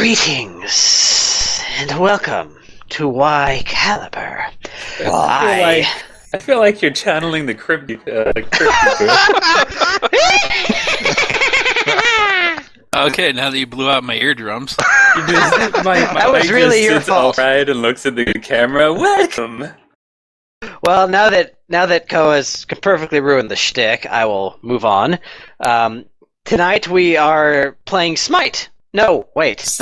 Greetings and welcome to Y Caliber. I feel like you're channeling the crypty. Okay, now that you blew out my eardrums. That was really your fault. Right, and looks at the camera. Welcome. Well, now that Koa's perfectly ruined the shtick, I will move on. Tonight we are playing Smite. No, wait. That's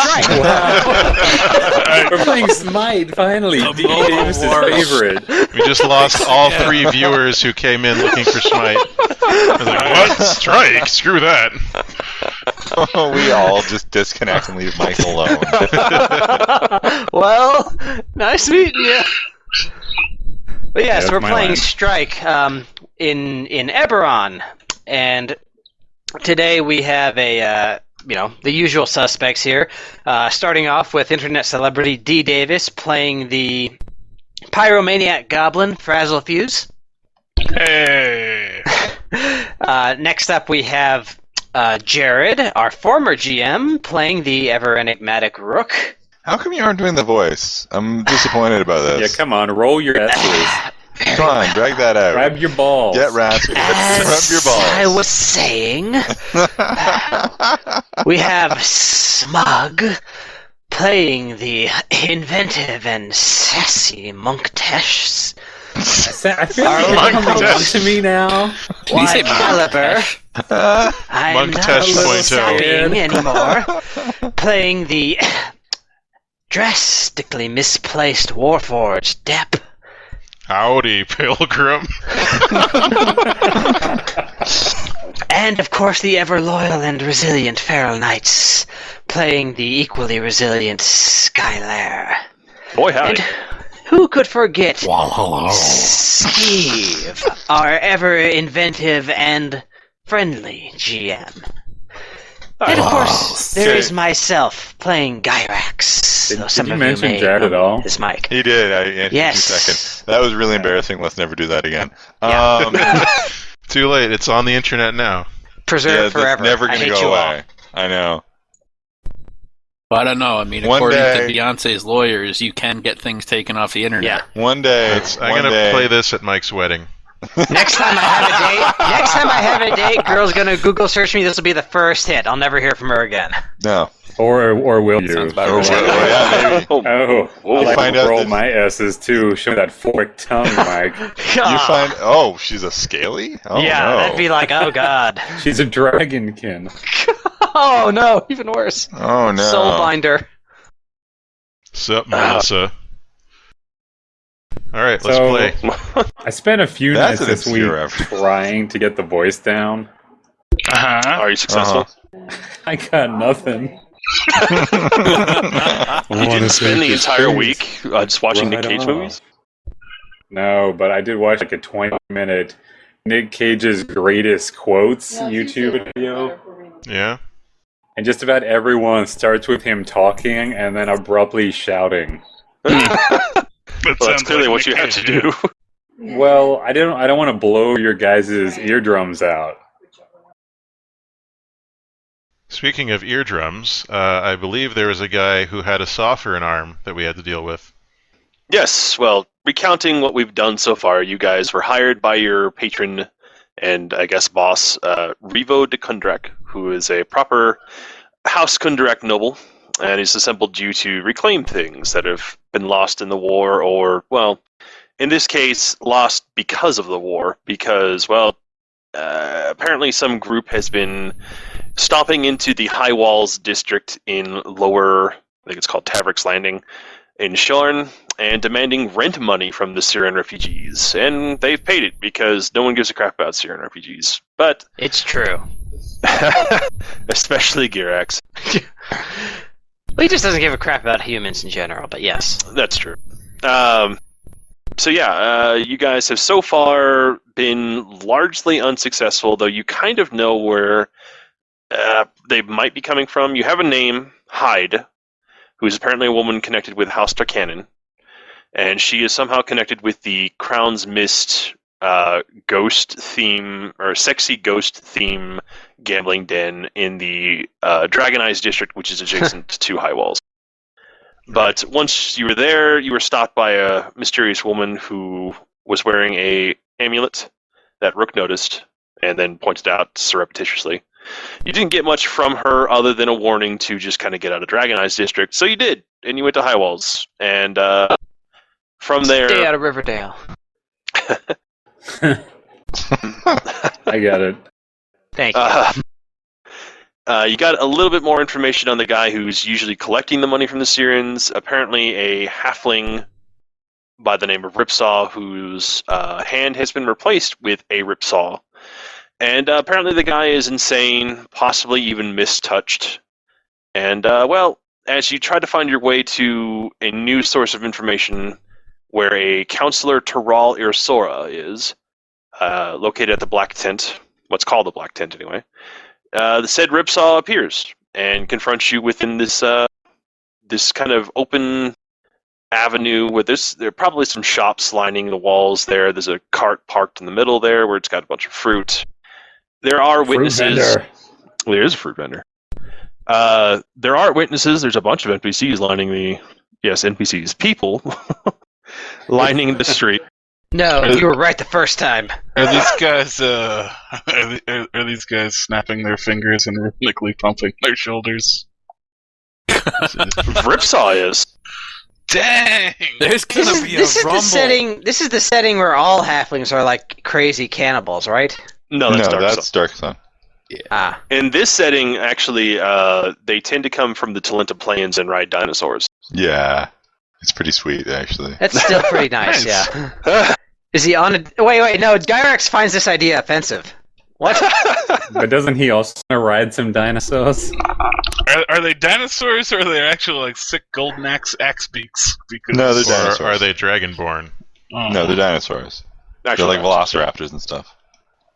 Strike. Wow. We're playing Smite, finally. D. Davis' favorite. We just lost all 3 viewers who came in looking for Smite. I was like, what? Strike? Screw that. We all just disconnect and leave Mike alone. Well, nice meeting you. But yes, we're playing line. Strike in Eberron, and today we have the usual suspects here. Starting off with internet celebrity D. Davis playing the pyromaniac goblin Frazzlefuse. Hey! Next up we have Jared, our former GM, playing the ever enigmatic Rook. How come you aren't doing the voice? I'm disappointed about this. Yeah, come on, roll your S's. Come on, drag that out. Grab your balls. Get raspy. Rub your balls. I was saying, we have Smug playing the inventive and sassy Monk Tesh. I feel like you're coming on to me now. Y Caliber. I'm Monk not Tesh sapping anymore. Playing the drastically misplaced Warforged Depp. Howdy, Pilgrim. And, of course, the ever-loyal and resilient Feral Knights, playing the equally resilient Skylar. Boy, howdy. And who could forget Steve, our ever-inventive and friendly GM. And, of course, there is myself, playing Gyrax. Did you mention Jared at all? His mic. He did. I answered Yes. 2 seconds. That was really embarrassing. Let's never do that again. Yeah. Too late. It's on the internet now. Preserved forever. That's never I going to hate go you away. all. I know. Well, I don't know. I mean, One according day- to Beyonce's lawyers, you can get things taken off the internet. Yeah. One day. I'm going to play this at Mike's wedding. Next time I have a date, girl's gonna Google search me. This will be the first hit. I'll never hear from her again. No. Or will you? Sounds about Or right. will, yeah, maybe. Oh, I like find to out roll that- my S's too. Show that forked tongue, Mike. You find... Oh, she's a scaly? Oh, yeah, no. that'd be like, oh god. She's a dragonkin. Oh no, even worse. Oh, no. Soulbinder. Sup, Melissa? Alright, let's So- play. I spent a few That's nights an this week obscure effort. trying to get the voice down. Are you successful? I got nothing. Did you spend the entire week just watching Nick Cage movies? No, but I did watch like a 20-minute Nick Cage's greatest quotes YouTube video. Yeah? And just about everyone starts with him talking and then abruptly shouting. Well, that's clearly what you have to do. Well, I don't want to blow your guys' eardrums out. Speaking of eardrums, I believe there was a guy who had a saw for an arm that we had to deal with. Yes, well, recounting what we've done so far, you guys were hired by your patron and, I guess, boss, Revo de Kundrak, who is a proper House Kundrak noble, and he's assembled you to reclaim things that have been lost in the war, or, well, in this case, lost because of the war, because, well, apparently some group has been stomping into the High Walls district in lower, I think it's called Tavrik's Landing, in Shorn, and demanding rent money from the Syrian refugees. And they've paid it because no one gives a crap about Syrian refugees. But It's true. especially Gyrax. Well, he just doesn't give a crap about humans in general, but yes. That's true. So yeah, you guys have so far been largely unsuccessful, though you kind of know where they might be coming from. You have a name, Hyde, who is apparently a woman connected with House Tarkanan, and she is somehow connected with the Crown's Mist ghost theme or sexy ghost theme gambling den in the Dragonized district, which is adjacent to High Walls. But once you were there, you were stopped by a mysterious woman who was wearing a amulet that Rook noticed and then pointed out surreptitiously. You didn't get much from her other than a warning to just kind of get out of Dragonized district, so you did, and you went to High Walls. And from there... Stay out of Riverdale. I got it. Thank you. You got a little bit more information on the guy who's usually collecting the money from the Sirens. Apparently a halfling by the name of Ripsaw, whose hand has been replaced with a Ripsaw. And apparently the guy is insane, possibly even mistouched. And, well, as you try to find your way to a new source of information where a Counselor Taral Irsora is, located at the Black Tent, what's called the Black Tent anyway, the said Ripsaw appears and confronts you within this this kind of open avenue where there are probably some shops lining the walls there. There's a cart parked in the middle there where it's got a bunch of fruit. There are witnesses. There is a fruit vendor. There are witnesses. There's a bunch of NPCs lining the... Yes, NPCs. People lining the street. No, you were right the first time. Are these guys are these guys snapping their fingers and rhythmically pumping their shoulders? Ripsaw is. Dang! There's gonna be a rumble. This is the setting where all halflings are like crazy cannibals, right? No, that's Dark Sun. Yeah. Ah. In this setting, actually, they tend to come from the Talenta Plains and ride dinosaurs. Yeah. It's pretty sweet, actually. That's still pretty nice, yeah. Is he on a... Wait, no, Gyrax finds this idea offensive. What? But doesn't he also ride some dinosaurs? Are they dinosaurs or are they actually like sick golden axe beaks? Because No, they're Or dinosaurs. are they dragonborn? No, they're dinosaurs. Actual They're like dinosaurs. velociraptors and stuff.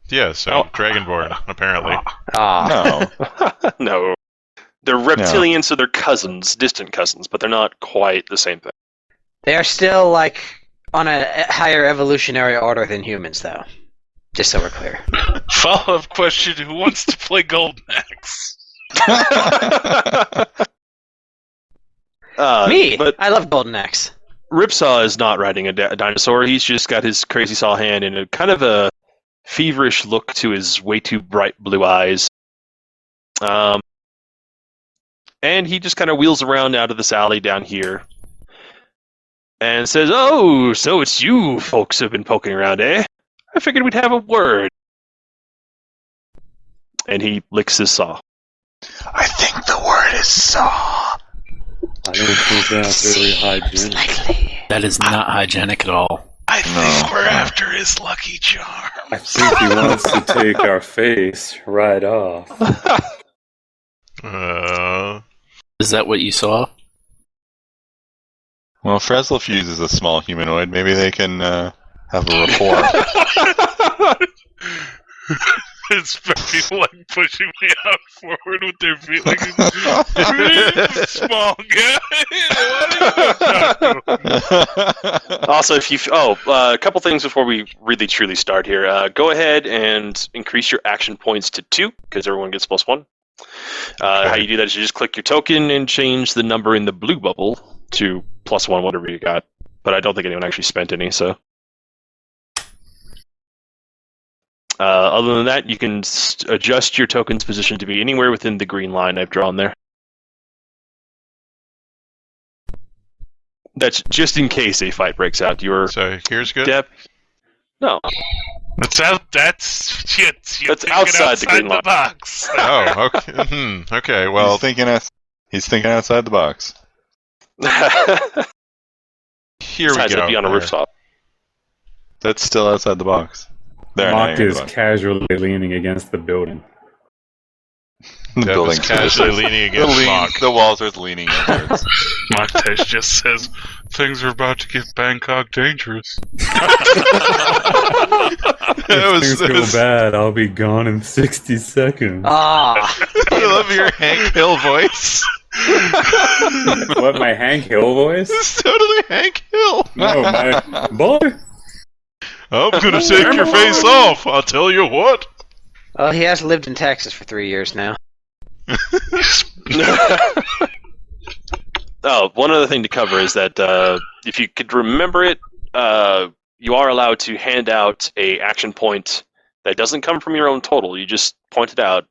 Yeah, so dragonborn, apparently. Ah. No. No. They're reptilians, so they're cousins, distant cousins, but they're not quite the same thing. They are still, like, on a higher evolutionary order than humans, though. Just so we're clear. Follow-up question: who wants to play golden axe? Me! But I love Golden Axe. Ripsaw is not riding a dinosaur. He's just got his crazy saw hand and a kind of a feverish look to his way too bright blue eyes. And he just kind of wheels around out of this alley down here and says, "Oh, so it's you folks have been poking around, eh? I figured we'd have a word." And he licks his saw. I think the word is saw. I don't think that's very hygienic. That is not hygienic at all. I think we're after his lucky charm. I think he wants to take our face right off. Is that what you saw? Well, Freslefuse is a small humanoid. Maybe they can have a rapport. It's people like pushing me out forward with their feet like small guy. Also, if you a couple things before we really truly start here. Go ahead and increase your action points to 2 because everyone gets +1. How you do that is you just click your token and change the number in the blue bubble to +1, whatever you got. But I don't think anyone actually spent any, so. Other than that, you can adjust your token's position to be anywhere within the green line I've drawn there. That's just in case a fight breaks out. So here's good? No. That's outside the green line. box. Oh, okay. Okay, well... He's thinking outside the box. Here we Besides, go. it'd be on a rooftop. That's still outside the box. There, now Mock you're in is the box. casually leaning against the building. The Deb building is casually leaning against Mock. The walls are leaning inwards. Montage just says things are about to get Bangkok dangerous. If things go bad, I'll be gone in 60 seconds. Ah. I love your Hank Hill voice. What, my Hank Hill voice? It's totally Hank Hill. No, my boy. I'm gonna take your face off. I'll tell you what. Well, he has lived in Texas for 3 years now. Oh, one other thing to cover is that if you could remember it, you are allowed to hand out a action point that doesn't come from your own total. You just point it out.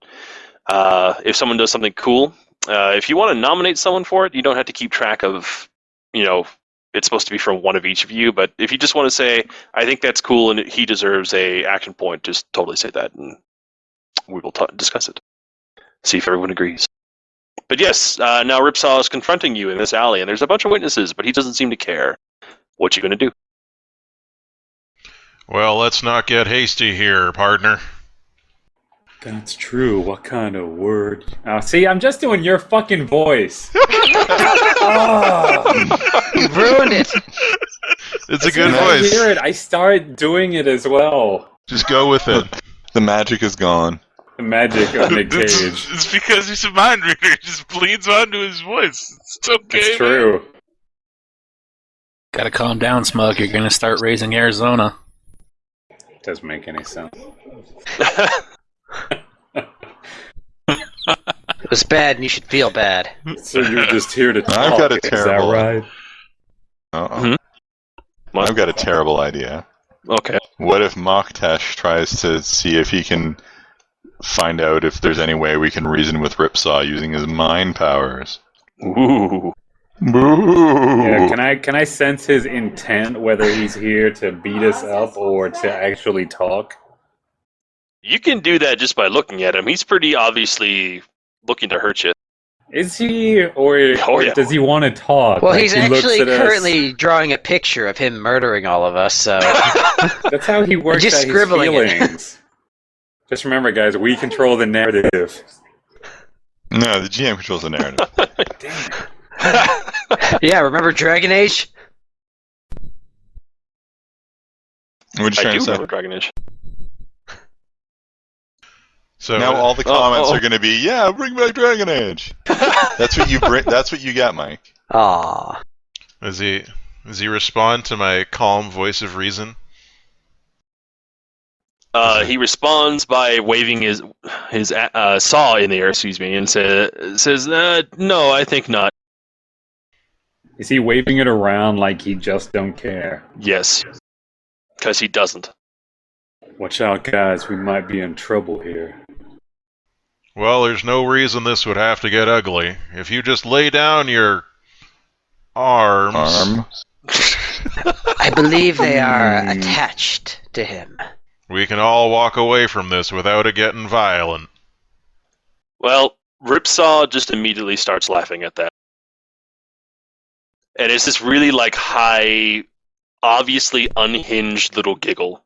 If someone does something cool, if you want to nominate someone for it, you don't have to keep track of, it's supposed to be from one of each of you. But if you just want to say, I think that's cool and he deserves a action point, just totally say that, and we will discuss it. See if everyone agrees. But yes, now Ripsaw is confronting you in this alley, and there's a bunch of witnesses, but he doesn't seem to care. What you going to do? Well, let's not get hasty here, partner. That's true. What kind of word? Oh, see, I'm just doing your fucking voice. You ruined it. It's a good When I voice. hear it, I start doing it as well. Just go with it. The magic is gone. The magic of Nick Cage. It's because he's a mind reader. He just bleeds onto his voice. It's okay. It's true. Gotta calm down, Smug. You're gonna start raising Arizona. Doesn't make any sense. It was bad, and you should feel bad. So you're just here to talk. I've got a Is terrible- that right? Uh-oh. I've got a terrible idea. Okay. What if Moktesh tries to see if he can find out if there's any way we can reason with Ripsaw using his mind powers? Ooh. Boo! Yeah, can I sense his intent, whether he's here to beat us up or to actually talk? You can do that just by looking at him. He's pretty obviously looking to hurt you. Is he, or yeah. does he want to talk? Well, Like, he's he looks actually at us- currently drawing a picture of him murdering all of us, so... That's how he works Just out his scribbling it. feelings. Just remember, guys, we control the narrative. No, the GM controls the narrative. Damn it. Yeah, remember Dragon Age? What you I trying do to say? remember Dragon Age. So Now all the comments oh. are going to be, yeah, bring back Dragon Age. That's what you bring. That's what you got, Mike. Aww. Does he respond to my calm voice of reason? He responds by waving his saw in the air, and says, "No, I think not." Is he waving it around like he just don't care? Yes, because he doesn't. Watch out, guys. We might be in trouble here. Well, there's no reason this would have to get ugly. If you just lay down your arms... Arm. I believe they are attached to him. We can all walk away from this without it getting violent. Well, Ripsaw just immediately starts laughing at that. And it's this really, high, obviously unhinged little giggle.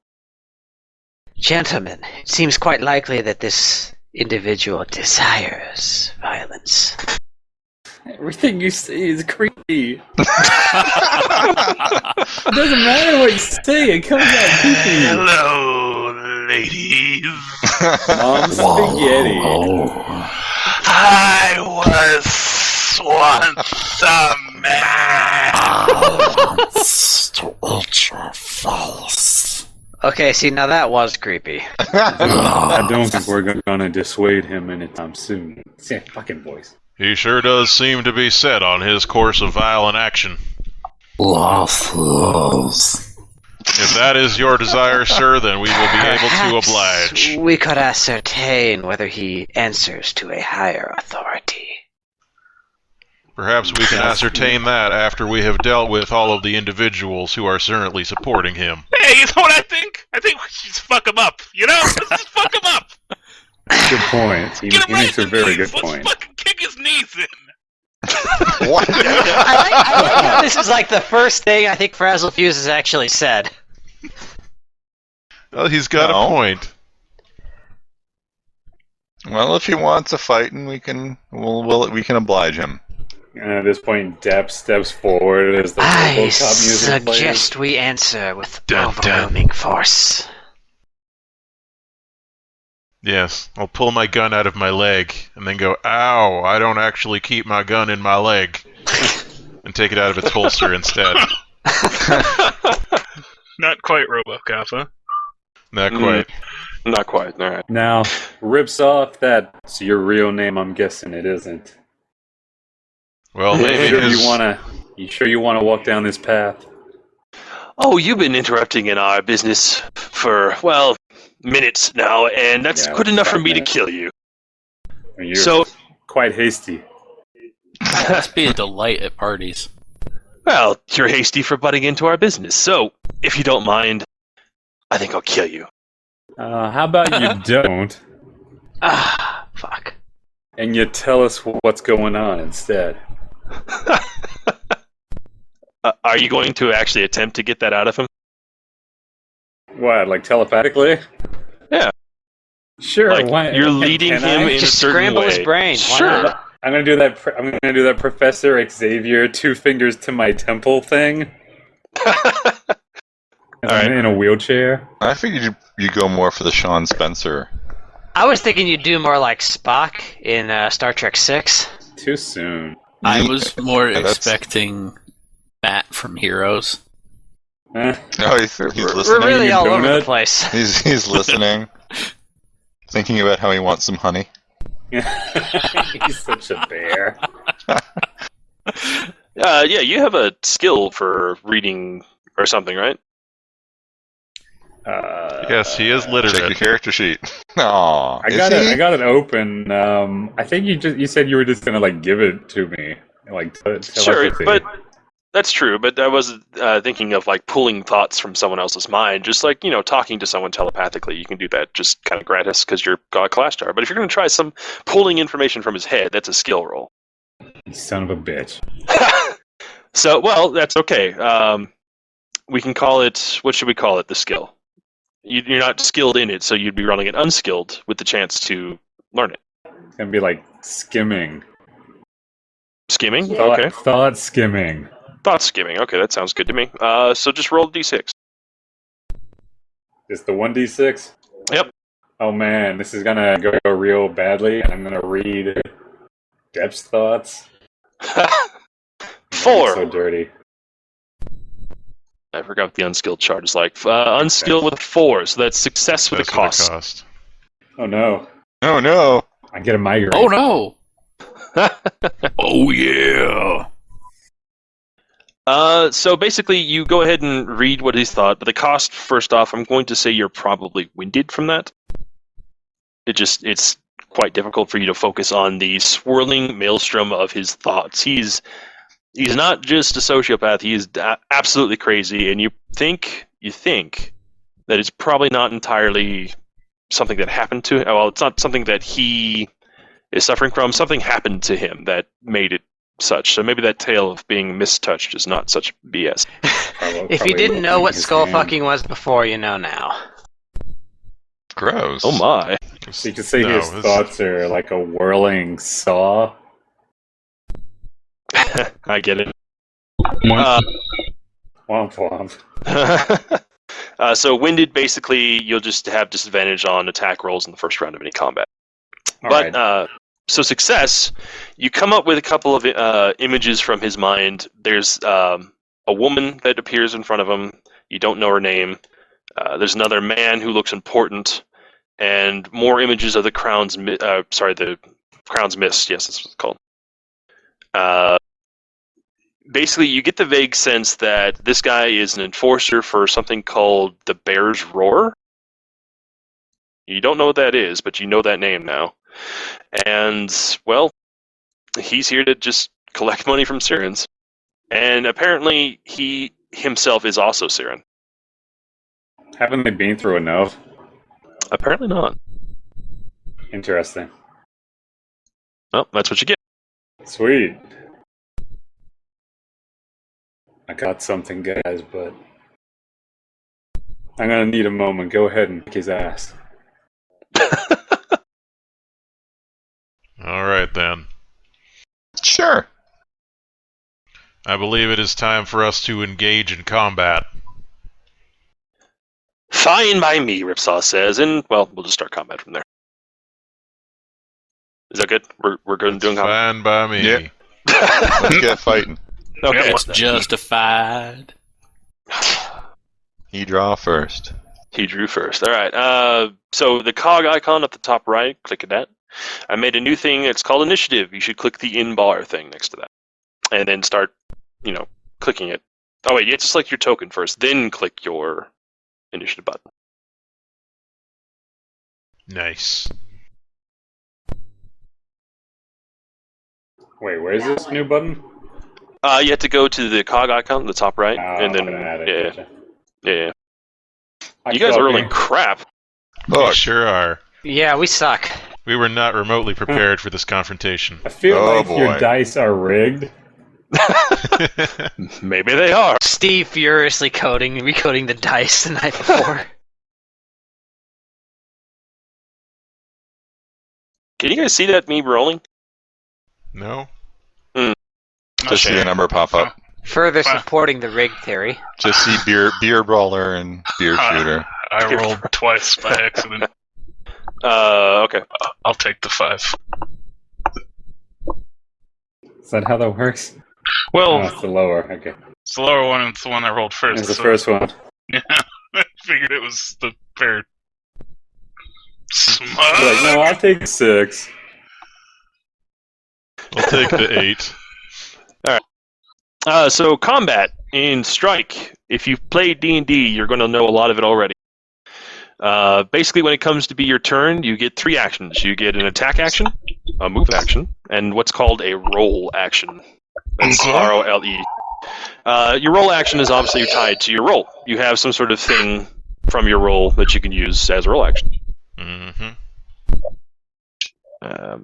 Gentlemen, it seems quite likely that this individual desires violence. Everything you say is creepy. It doesn't matter what you say, it comes out creepy. Hello, ladies. Mom spaghetti. I was once a man. Okay, see, now that was creepy. I don't think we're gonna dissuade him anytime soon. It's a fucking voice. He sure does seem to be set on his course of violent action. If that is your desire, sir, then we will be able to oblige. We could ascertain whether he answers to a higher authority. Perhaps we can ascertain that after we have dealt with all of the individuals who are currently supporting him. Hey, you know what I think? I think we should just fuck him up. Let's just fuck him up. Good point. He Get him makes a right in the very knees. good point. Let's fucking kick his knees in. What? I like how this is the first thing I think Frazzle Fuse has actually said. Well, he's got No. a point. Well, if he wants a fight, and we can oblige him. And at this point, Depp steps forward as the I Robocop music plays. suggest we answer with Dun, dun. overwhelming force. Yes, I'll pull my gun out of my leg and then go, ow, I don't actually keep my gun in my leg. And take it out of its holster instead. Not quite RoboCop, huh? Not quite. Not quite. All right. Now, Ripsaw, if that's your real name, I'm guessing it isn't. Well, You maybe sure his... you sure you want to walk down this path? Oh, you've been interrupting in our business for, well, minutes now, and that's Yeah, good enough for 5 me minutes. to kill you. You're So- quite hasty. Must be a delight at parties. Well, you're hasty for butting into our business, so if you don't mind, I think I'll kill you. How about you don't, Ah, fuck. and you tell us what's going on instead? Are you going to actually attempt to get that out of him? What, like telepathically? Yeah. Sure. Like, why? you're leading can him I? in Just a certain scramble way. his brain. Why Sure. not? I'm gonna do that. I'm gonna do that Professor Xavier 2 fingers to my temple thing. Alright. In a wheelchair. I figured you go more for the Sean Spencer. I was thinking you'd do more like Spock in Star Trek 6. Too soon. I was more that's- expecting Matt from Heroes. Eh. No, he's We're listening. really you all over donut? the place. He's listening, thinking about how he wants some honey. He's such a bear. Yeah, you have a skill for reading or something, right? Yes, he is Check your literate. character sheet. Aw, I got it open. I think you said you were just gonna like give it to me, like Sure, telepathy. but that's true. But I was thinking of like pulling thoughts from someone else's mind, just like talking to someone telepathically. You can do that just kind of gratis because you're got a class star. But if you're going to try some pulling information from his head, that's a skill roll. You son of a bitch. So, well, that's okay. We can call it. What should we call it? The skill. You're not skilled in it, so you'd be running it unskilled with the chance to learn it. It's gonna be like skimming. Skimming. Thought, Okay. thought skimming. Thought skimming. Okay, that sounds good to me. So just roll a d6. It's the 1d6. Yep. Oh man, this is gonna go real badly, and I'm gonna read Depth's thoughts. 4. So dirty. I forgot what the unskilled chart is like. Unskilled with 4, so that's success with a That's cost. Oh no, Oh no! I get a migraine. Oh no! Oh yeah! So basically, you go ahead and read what he's thought, but the cost, first off, I'm going to say you're probably winded from that. It's quite difficult for you to focus on the swirling maelstrom of his thoughts. He's not just a sociopath, he is absolutely crazy, and you think that it's probably not entirely something that happened to him. Well, it's not something that he is suffering from. Something happened to him that made it such. So maybe that tale of being mistouched is not such BS. If you didn't know what skull fucking was before, you know now. Gross. Oh my. So you could say No, his this- thoughts are like a whirling saw. I get it. Womp womp. So winded, basically, you'll just have disadvantage on attack rolls in the first round of any combat. All But right. so success, you come up with a couple of images from his mind. There's a woman that appears in front of him. You don't know her name. There's another man who looks important, and more images of the Crown's the Crown's Mist. Yes, that's what it's called. Basically, you get the vague sense that this guy is an enforcer for something called the Bear's Roar. You don't know what that is, but you know that name now. And, well, he's here to just collect money from Sirens. And apparently, he himself is also Siren. Haven't they been through enough? Apparently not. Interesting. Well, that's what you get. Sweet. I got something, guys, but I'm gonna need a moment. Go ahead and kick his ass. All right, then. Sure. I believe it is time for us to engage in combat. Fine by me, Ripsaw says, and, well, we'll just start combat from there. Is that good? We're good at doing combat? Fine by me. Yeah. Let's get fighting. Okay. It's justified. He draw first. He drew first. All right. So the cog icon at the top right, click at that. I made a new thing. It's called initiative. You should click the in bar thing next to that, and then start, clicking it. Oh wait, you have to select your token first, then click your initiative button. Nice. Wait, where's this new button? You have to go to the cog icon at the top right, Oh, and then I'm gonna add it. Gotcha. yeah. Hi, You guys are rolling Cloaky. crap. We sure are. Yeah, we suck. We were not remotely prepared for this confrontation. I feel Oh, like your boy. dice are rigged. Maybe they are. Steve furiously recoding the dice the night before. Can you guys see that me rolling? No? Just see the number pop up. Further supporting the rig theory. Just see beer brawler and beer shooter. I rolled twice by accident. Okay. I'll take the 5. Is that how that works? Well, Oh, it's the lower. Okay. it's the lower one and it's the one I rolled first. It's the so- first one. Yeah, I figured it was the pair. Smug. You're like, no, I'll take 6. I'll take the 8. So combat in Strike. If you've played D&D, you're going to know a lot of it already. Basically, when it comes to be your turn, you get 3 actions. You get an attack action, a move action, and what's called a roll action. That's Okay. R-O-L-E. Your roll action is obviously tied to your roll. You have some sort of thing from your roll that you can use as a roll action. Mm-hmm.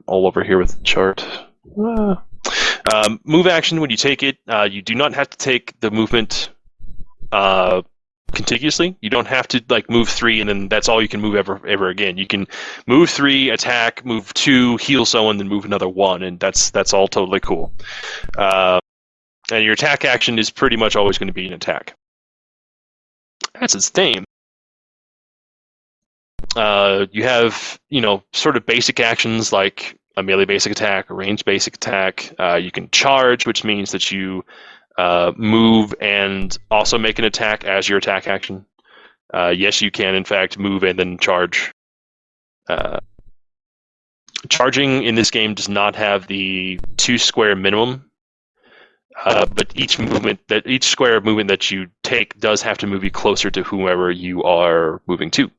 All over here with the chart. Move action, when you take it, you do not have to take the movement contiguously. You don't have to move 3 and then that's all you can move ever again. You can move 3, attack, move 2, heal someone, then move another 1, and that's all totally cool. And your attack action is pretty much always going to be an attack. That's its theme. You have, sort of basic actions like a melee basic attack, a ranged basic attack. You can charge, which means that you move and also make an attack as your attack action. Yes, you can, in fact, move and then charge. Charging in this game does not have the 2 square minimum, but each square of movement that you take does have to move you closer to whomever you are moving to.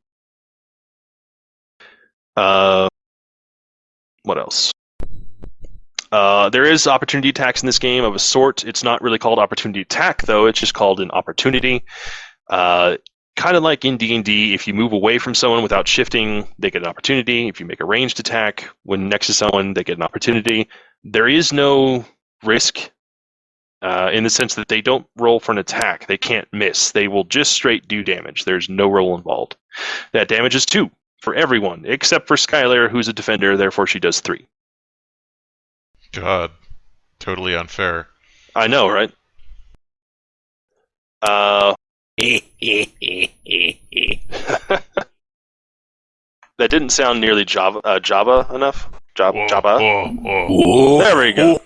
What else? There is opportunity attacks in this game of a sort. It's not really called opportunity attack, though. It's just called an opportunity. Kind of like in D&D, if you move away from someone without shifting, they get an opportunity. If you make a ranged attack when next to someone, they get an opportunity. There is no risk in the sense that they don't roll for an attack. They can't miss. They will just straight do damage. There's no roll involved. That damage is 2 for everyone, except for Skylar, who's a defender, therefore she does 3. God. Totally unfair. I know, right? That didn't sound nearly Java enough. Java. Whoa. There we go.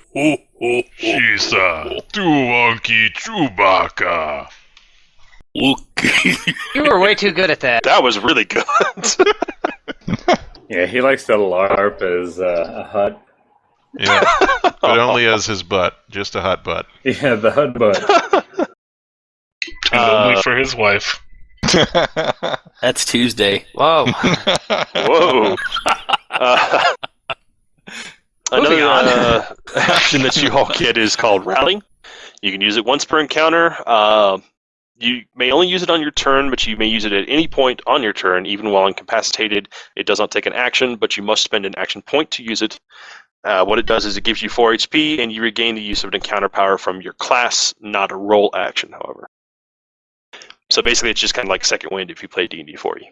She's a Tuwonki Chewbacca. You were way too good at that. That was really good. Yeah, he likes to LARP as a hut. Yeah, but only as his butt. Just a hot butt. Yeah, the hut butt. And only for his wife. That's Tuesday. Whoa. Whoa. Another action that you all get is called Rally. You can use it once per encounter. You may only use it on your turn, but you may use it at any point on your turn, even while incapacitated. It does not take an action, but you must spend an action point to use it. What it does is it gives you 4 HP, and you regain the use of an encounter power from your class, not a roll action, however. So basically, it's just kind of like Second Wind if you play D&D 40.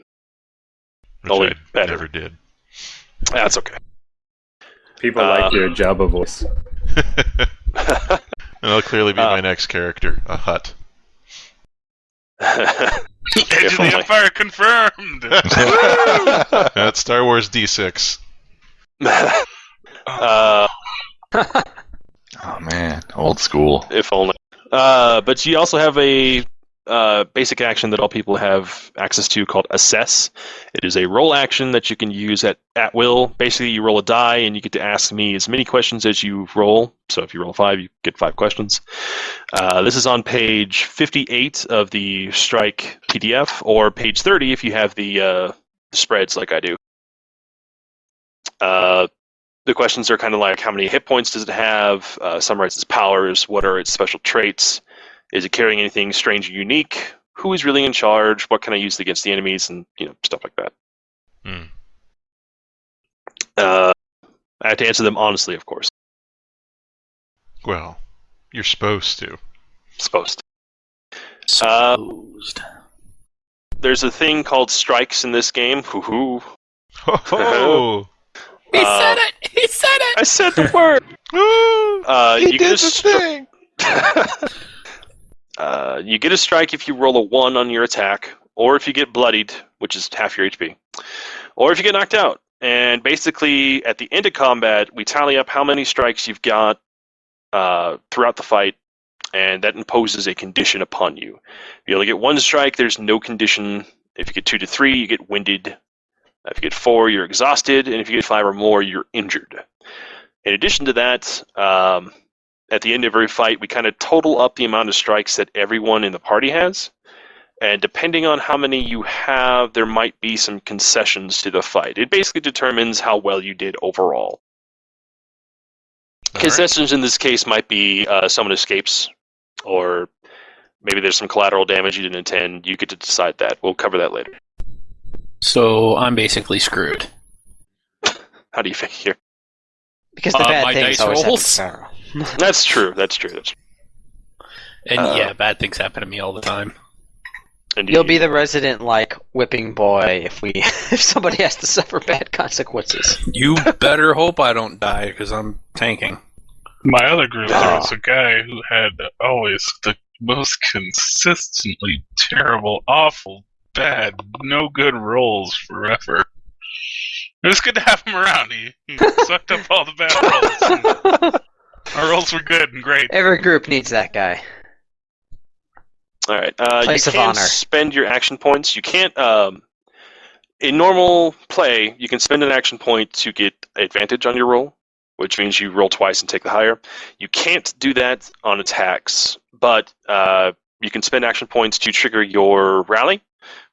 Which Only I better. never did. That's okay. People like your Jabba voice. That'll clearly be my next character, a hut. Edge of the only. Empire confirmed! That's Star Wars D6. Oh man, old school. If only. But you also have a basic action that all people have access to called Assess. It is a roll action that you can use at will. Basically, you roll a die, and you get to ask me as many questions as you roll. So if you roll 5, you get 5 questions. This is on page 58 of the Strike PDF, or page 30 if you have the spreads like I do. The questions are kind of like, how many hit points does it have? Summarize its powers. What are its special traits? Is it carrying anything strange or unique? Who is really in charge? What can I use against the enemies? And stuff like that. I have to answer them honestly, of course. Well, you're supposed to. Supposed. Supposed. There's a thing called strikes in this game. Hoo-hoo. Oh! He said it! He said it! I said the word! He did the thing! You get a strike if you roll a 1 on your attack, or if you get bloodied, which is half your HP, or if you get knocked out. And basically, at the end of combat, we tally up how many strikes you've got throughout the fight, and that imposes a condition upon you. If you only get 1 strike, there's no condition. If you get 2 to 3, you get winded. If you get 4, you're exhausted, and if you get 5 or more, you're injured. In addition to that, at the end of every fight, we kind of total up the amount of strikes that everyone in the party has, and depending on how many you have, there might be some concessions to the fight. It basically determines how well you did overall. Concessions in this case might be someone escapes, or maybe there's some collateral damage you didn't intend. You get to decide that. We'll cover that later. So I'm basically screwed. How do you figure? Because the bad my things dice always rolls? happen to Pharaoh. That's true. That's true. And bad things happen to me all the time. Indeed. You'll be the resident, whipping boy if somebody has to suffer bad consequences. You better hope I don't die, because I'm tanking. My other group, there was a guy who had always the most consistently terrible, awful, bad, no good rolls forever. It was good to have him around. He sucked up all the bad rolls. Our rolls were good and great. Every group needs that guy. All right. Place you of can honor. spend your action points. You can't. In normal play, you can spend an action point to get advantage on your roll, which means you roll twice and take the higher. You can't do that on attacks, but you can spend action points to trigger your rally,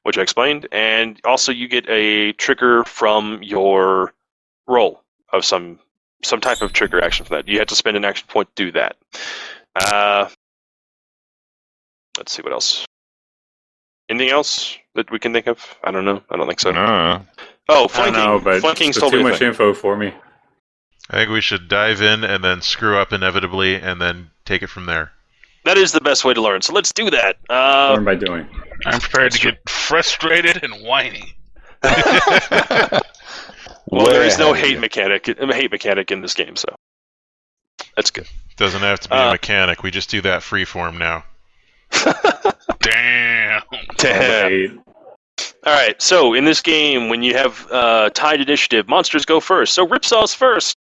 which I explained, and also you get a trigger from your roll of some type of trigger action for that. You have to spend an action point to do that. Let's see what else. Anything else that we can think of? I don't know. I don't think so. No. Oh, I flanking. don't know, but Flanking's it's totally too a much thing. info for me. I think we should dive in and then screw up inevitably and then take it from there. That is the best way to learn. So let's do that. Learn by doing. I'm prepared to get frustrated and whiny. Well, there is no Way hate mechanic in this game, so that's good. Doesn't have to be a mechanic. We just do that freeform now. Damn. Right. All right. So in this game, when you have tied initiative, monsters go first. So Ripsaw's first.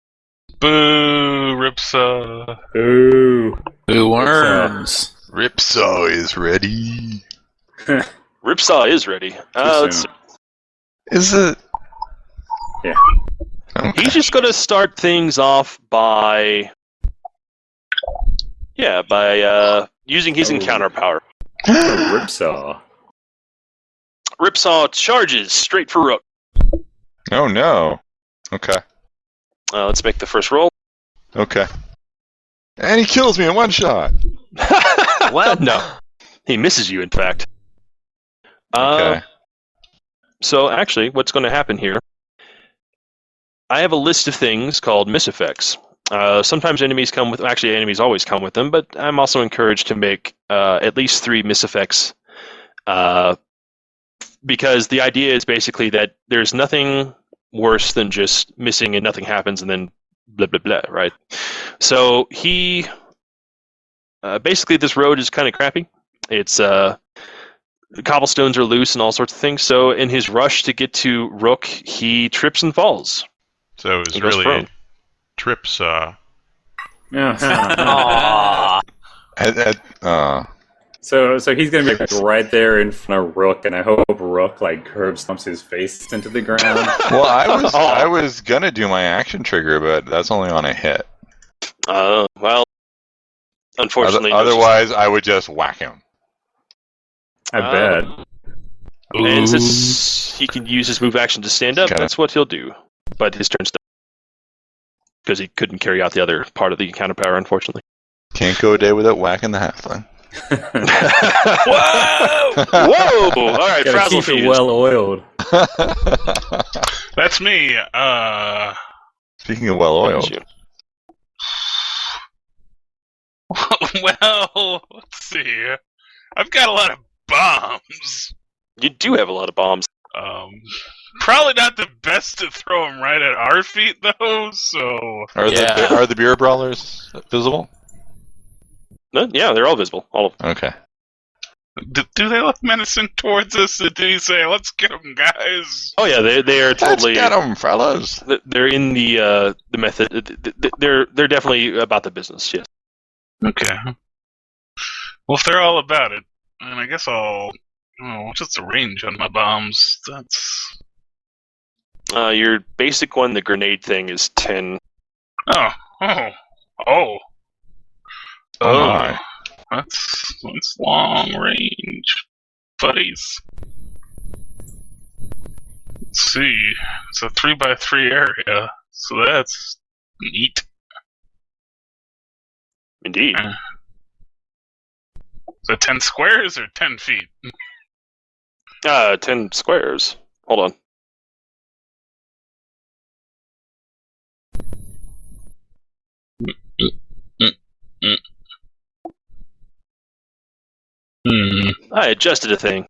Boo, Ripsaw. Ooh. Boo worms. Ripsaw is ready. Ripsaw is ready. Let's see. Is it? Yeah. Okay. He's just going to start things off by using his encounter power. Ripsaw. Ripsaw charges straight for Rook. Oh no. Okay. Let's make the first roll. Okay. And he kills me in one shot. Well, no. He misses you, in fact. Okay. So, actually, what's going to happen here, I have a list of things called miss effects. Sometimes enemies come with... Actually, enemies always come with them, but I'm also encouraged to make at least 3 miss effects. Because the idea is basically that there's nothing worse than just missing and nothing happens and then blah, blah, blah, right? So he... basically, this road is kind of crappy. It's... cobblestones are loose and all sorts of things. So in his rush to get to Rook, he trips and falls. So it was He goes really prone. Tripsaw. Yeah. Aww. So he's gonna be like, right there in front of Rook, and I hope Rook like curb stomps his face into the ground. Well, I was gonna do my action trigger, but that's only on a hit. Well, unfortunately, Otherwise, I would just whack him. I bet. And since he can use his move action to stand up, Okay. that's what he'll do. But his turn's done. Because he couldn't carry out the other part of the counter power, unfortunately. Can't go a day without whacking the halfling. Whoa! Whoa! All right, Gotta frazzle keep it fused. well oiled. That's me. Speaking of well oiled, Well, let's see. I've got a lot of bombs. You do have a lot of bombs. Probably not the best to throw them right at our feet, though. So are the beer brawlers visible? No, yeah, they're all visible. All of them. Okay. do they look menacing towards us? Or do you say, "Let's get them, guys"? Oh yeah, they are totally. Let's get them, fellas. They're in the method. They're definitely about the business. Yes. Okay. Well, if they're all about it, then I guess I'll. Oh, what's the range on my bombs? That's. Your basic one, the grenade thing, is 10. Oh. My. That's long range, buddies. Let's see. It's a 3x3 area, so that's neat. Indeed. So 10 squares or 10 feet? 10 squares. Hold on. I adjusted a thing.